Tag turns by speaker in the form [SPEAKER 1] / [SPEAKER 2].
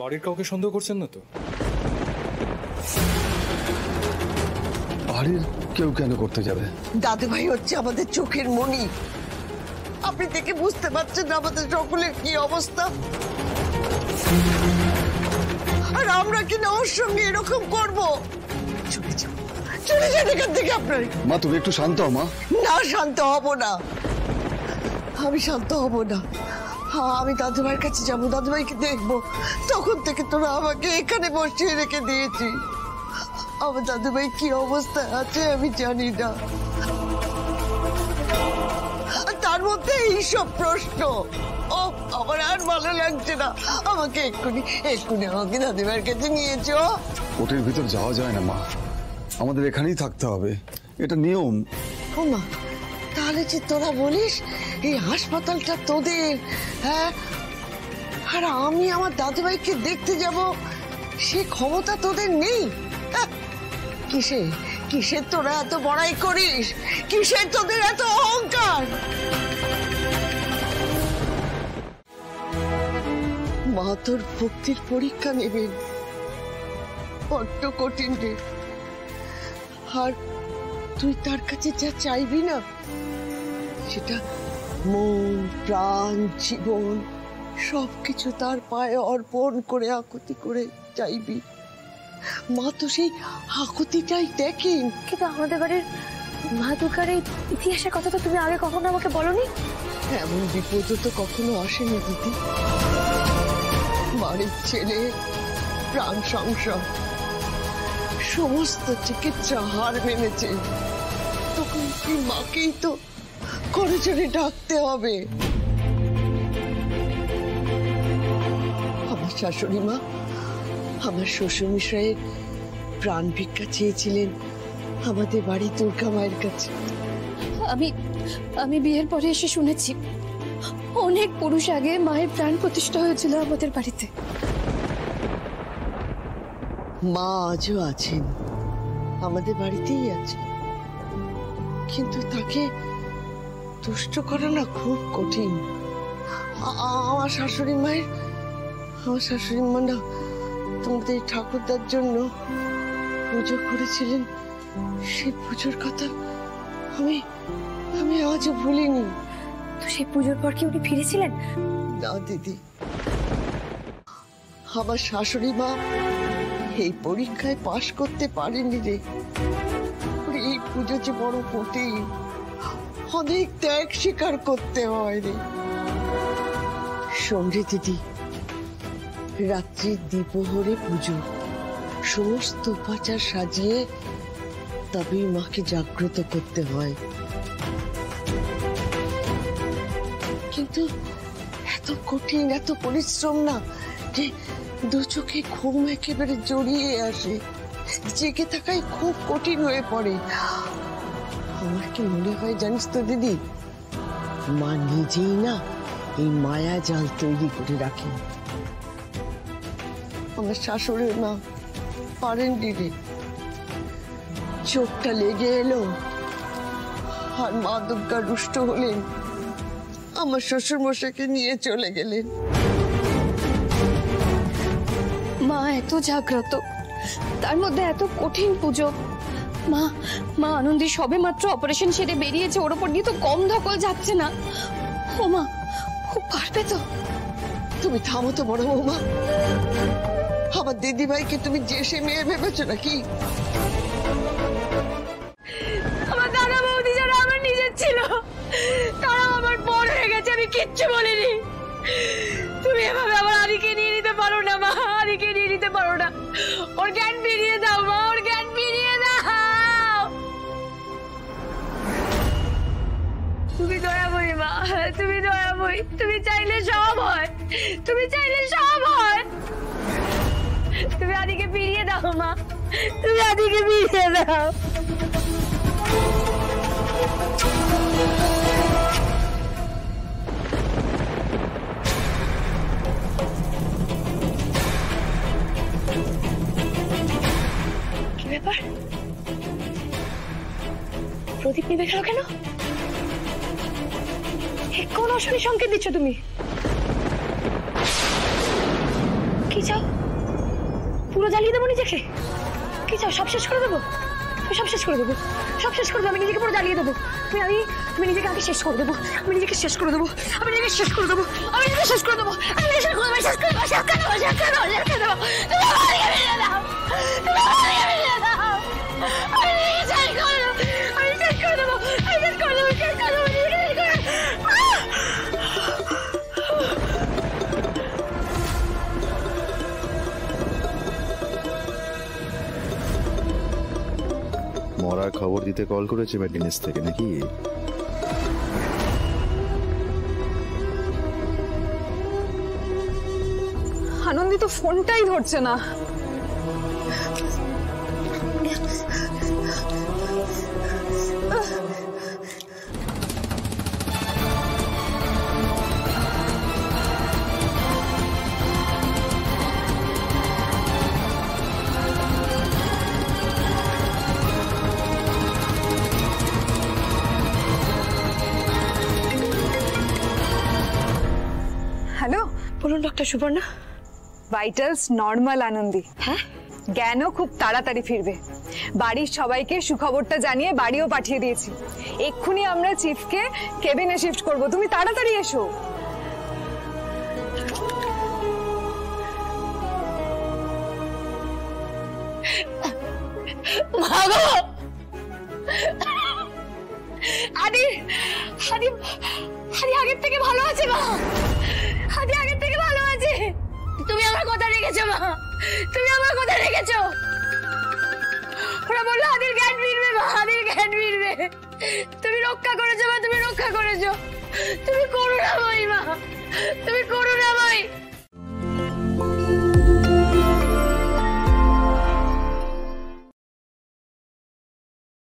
[SPEAKER 1] বাড়ির কাউকে সন্দেহ করছেন না তো?
[SPEAKER 2] বাড়ির কেউ কেন করতে যাবে?
[SPEAKER 3] দাদু ভাই হচ্ছে আমাদের চোখের মণি। আপনি দেখে বুঝতে পারছেন না আমাদের সকলের কি অবস্থা। আর আমরা কি না ওর সঙ্গে এরকম করবো? চলে যান, চলে যান এখান থেকে আপনার।
[SPEAKER 2] মা তুমি একটু শান্ত হও মা।
[SPEAKER 3] না, শান্ত হব না, আমি শান্ত হব না। আমি দাদু ভাইয়ের কাছে যাবো, দাদু ভাইকে দেখবো। তখন থেকে তোরা আমাকে এখানে বসিয়ে রেখে দিয়েছি। আমার দাদু ভাই কি অবস্থায় আছে আমি জানি না, তার মধ্যে এইসব প্রশ্ন। ও আমার আর ভালো লাগছে না। আমাকে এক্ষুনি আমাকে দাদু ভাইয়ের কাছে নিয়েছ।
[SPEAKER 2] কোর্টের ভিতর যাওয়া যায় না মা, আমাদের এখানেই থাকতে হবে, এটা নিয়ম।
[SPEAKER 3] ও মা, তাহলে যে তোরা বলিস এই হাসপাতালটা তোদের, হ্যাঁ? আর আমি আমার দাদু ভাইকে দেখতে যাব সে ক্ষমতা তোদের নেই? কিসের তোরা এত বড়াই করিস? কিসের তোদের এত অহংকার? মা তোর ভক্তির পরীক্ষা নেবেন, বড্ড কঠিন রে। আর তুই তার কাছে যা চাইবি না, সেটা মন প্রাণ জীবন সবকিছু তার পায়ে অর্পণ করে আকুতি করে চাইবি। মা তো সেই আকুতিটাই দেখেন।
[SPEAKER 4] কিন্তু আমাদের বাড়ির মা দুর্গার এই ইতিহাসের কথা তো তুমি আগে কখনো আমাকে বলনি।
[SPEAKER 3] এমন বিপদ তো কখনো আসেনি দিদি। বাড়ির ছেলে, প্রাণ সংসার, সমস্ত চিকিৎসা হার মেনেছে, তখন কি মাকেই তো করে চলে ডাকতে হবে। আমার শাশুড়ি মা আমার শ্বশুরমশাইয়ের প্রাণ ভিক্ষা চেয়েছিলেন আমাদের বাড়ি দুর্গা মায়ের কাছে।
[SPEAKER 4] আমি বিয়ের পরে এসে শুনেছি অনেক পুরুষ আগে মায়ের প্রাণ প্রতিষ্ঠা হয়েছিল আমাদের বাড়িতে।
[SPEAKER 3] মা আজও আছেন, আমাদের বাড়িতেই আছে, কিন্তু তাকে তুষ্ট করা না খুব কঠিন। আমার শাশুড়ি মা না তোমাদের ঠাকুরদার জন্য পুজো করেছিলেন, সেই পুজোর কথা আমি আজও ভুলিনি।
[SPEAKER 4] তো সেই পুজোর পর কি উনি ফিরেছিলেন?
[SPEAKER 3] না দিদি, আমার শাশুড়ি মা এই পরীক্ষায় পাশ করতে পারেনি রে। এই পুজো যে বড় কঠিন, অনেক ত্যাগ স্বীকার করতে হয় রে। শোন রে দিদি, রাত্রির দ্বিপ্রহরে পুজো, সমস্ত উপাচার সাজিয়ে তবেই মাকে জাগ্রত করতে হয়। কিন্তু এত কঠিন, এত পরিশ্রম না যে দু চোখে ঘুম একেবারে জড়িয়ে আসে, জেগে থাকাই খুব কঠিন হয়ে পড়ে। আমার কি মনে হয় জানিস তো দিদি, মা নিজেই না এই মায়া জাল তৈরি করে রাখেন। আমার শাশুড়ি মা পারেন দিদি, চোখটা লেগে এলো আর মা দুর্গা রুষ্ট হলেন, আমার শ্বশুর মশাইকে নিয়ে চলে গেলেন।
[SPEAKER 4] মা এত জাগ্রত, তার মধ্যে এত কঠিন পুজো। মা আনন্দী সবে মাত্র অপারেশন সেরে বেরিয়েছে, ওর উপর দিয়ে তো কম ধকল যাচ্ছে না। ও মা, খুব পারবে তো?
[SPEAKER 3] তুমি থামো তো বড় বৌমা। আমার দিদি ভাইকে তুমি যে সে মেয়ে ভেবেছো নাকি?
[SPEAKER 4] আমার দাদা বৌদি যারা আমার নিজের ছিল, তারা আমার পর হয়ে গেছে, আমি কিচ্ছু বলিনি। তুমি এভাবে আমার আদিকে নিয়ে নিতে পারো না মা, আদিকে নিয়ে নিতে পারো না। ওর জ্ঞান ফিরিয়ে দাও মা, ওর জ্ঞান ফিরিয়ে দাও। তুমি দয়াময়ী মা, তুমি দয়াময়ী, তুমি চাইলে সব হয়, তুমি চাইলে সব হয়। তুমি আদিকে ফিরিয়ে দাও মা, তুমি আদিকে ফিরিয়ে দাও। কি ব্যাপার? প্রদীপ নিভে গেল কেন? কোন অশনি সংকেত দিচ্ছ তুমি? কি চাও? পুরো জ্বালিয়ে দেবো নিজেকে? কি চাও, সব শেষ করে দেবো? সব শেষ করে দেবো, সব শেষ করে দেবো, আমি নিজেকে পুরো জ্বালিয়ে দেবো। আমি নিজেকে আগে শেষ করে দেবো, আমি নিজেকে শেষ করে দেবো, আমি নিজেকে শেষ করে দেবো, আমি নিজেকে শেষ করে দেবো, আমি নিজেকে শেষ করে দেবো, শেষ করে দেবো, শেষ করে দেবো, শেষ করে দেবো, শেষ করে দেবো। তুমি আমাকে মেরে দাও, তুমি আমাকে মেরে দাও, আমি নিজেকে শেষ করে দেবো, আমি শেষ করে দেবো, আমি শেষ করে দেবো, শেষ করে দেবো, নিজেকে শেষ করে দেবো।
[SPEAKER 1] মরার খবর দিতে কল করেছে ম্যাটিনিস থেকে নাকি?
[SPEAKER 5] আনন্দি তো ফোনটাই ধরছে না। হ্যালো,
[SPEAKER 4] বলুন doctor Suborna.
[SPEAKER 5] Vitals normal Anandi.
[SPEAKER 4] হ্যাঁ,
[SPEAKER 5] জ্ঞানও খুব তাড়াতাড়ি ফিরবে। বাড়ির সবাইকে সুখবরটা জানিয়ে বাড়িও পাঠিয়ে দিয়েছি। এক্ষুনি আমরা চিফকে কেবিনে শিফট করব, তুমি তাড়াতাড়ি এসো।
[SPEAKER 4] ভাগো আদি, আদি, আদি আগের থেকে ভালো আছে মা, আদি আগের থেকে ভালো আছে। তুমি আমার কথা রেখেছো মা, তুমি আমার কথা রেখেছো। ওরা বললো আদির জ্ঞান ফিরবে মা, আদির জ্ঞান ফিরবে। তুমি রক্ষা করেছো মা, তুমি রক্ষা করেছো। তুমি করুণাময়ী মা, তুমি